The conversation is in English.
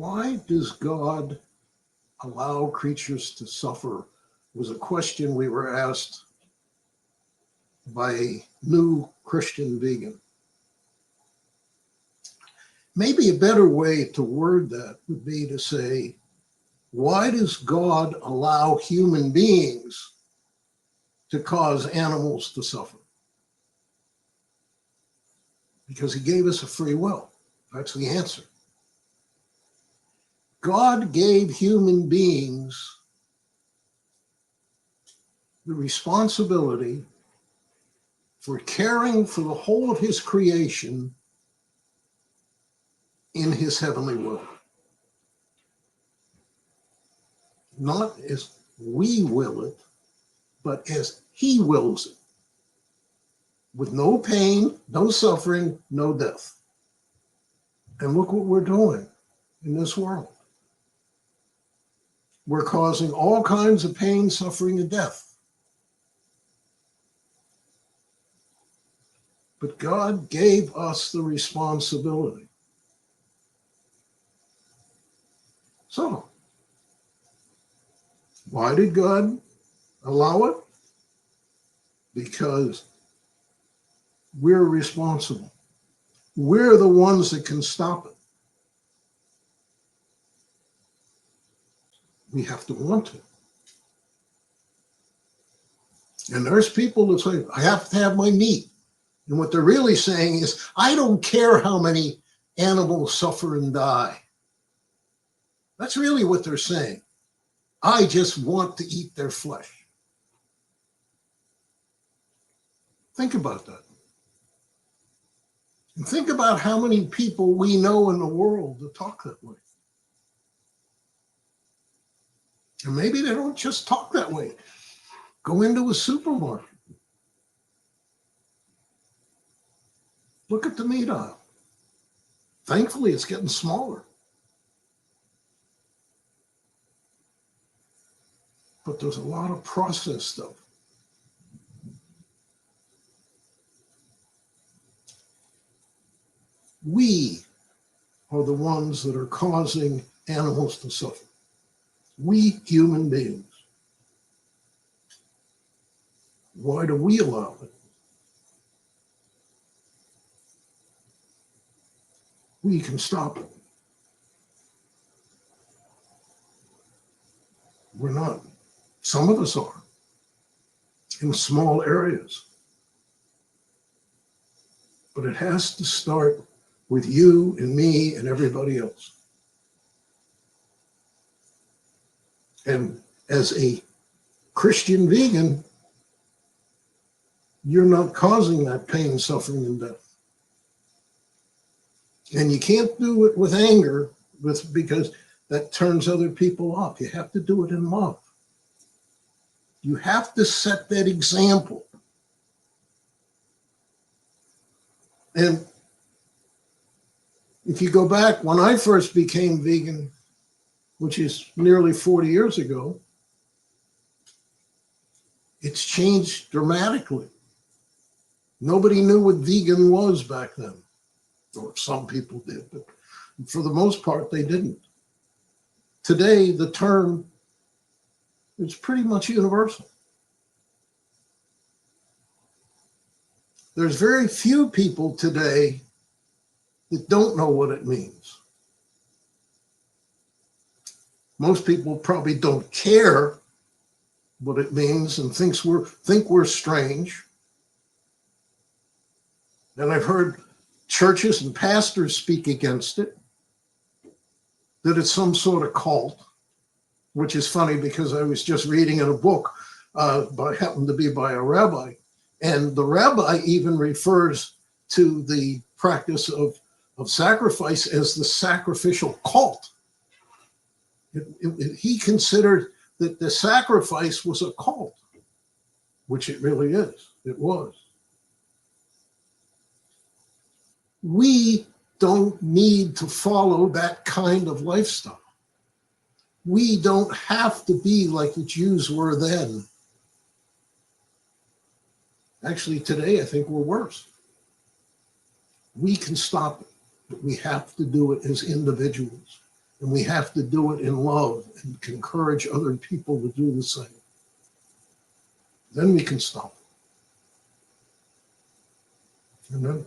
Why does God allow creatures to suffer? Was a question we were asked by a new Christian vegan. Maybe a better way to word that would be to say, why does God allow human beings to cause animals to suffer? Because he gave us a free will. That's the answer. God gave human beings the responsibility for caring for the whole of his creation in his heavenly will. Not as we will it, but as he wills it. With no pain, no suffering, no death. And look what we're doing in this world. We're causing all kinds of pain, suffering, and death. But God gave us the responsibility. So, why did God allow it? Because we're responsible. We're the ones that can stop it. We have to want to. And there's people that say, I have to have my meat. And what they're really saying is, I don't care how many animals suffer and die. That's really what they're saying. I just want to eat their flesh. Think about that. And think about how many people we know in the world that talk that way. And maybe they don't just talk that way. Go into a supermarket. Look at the meat aisle. Thankfully, it's getting smaller. But there's a lot of processed stuff. We are the ones that are causing animals to suffer. We human beings. Why do we allow it? We can stop it. We're not. Some of us are, in small areas. But it has to start with you and me and everybody else. And as a Christian vegan, you're not causing that pain, suffering, and death. And you can't do it with anger because that turns other people off. You have to do it in love. You have to set that example. And if you go back, when I first became vegan, which is nearly 40 years ago, it's changed dramatically. Nobody knew what vegan was back then. Or some people did, but for the most part, they didn't. Today, the term is pretty much universal. There's very few people today that don't know what it means. Most people probably don't care what it means and think we're strange. And I've heard churches and pastors speak against it, that it's some sort of cult, which is funny because I was just reading in a book happened to be by a rabbi, and the rabbi even refers to the practice of sacrifice as the sacrificial cult. He considered that the sacrifice was a cult, which it really is. It was. We don't need to follow that kind of lifestyle. We don't have to be like the Jews were then. Actually, today, I think we're worse. We can stop it, but we have to do it as individuals. And we have to do it in love and encourage other people to do the same. Then we can stop. Amen.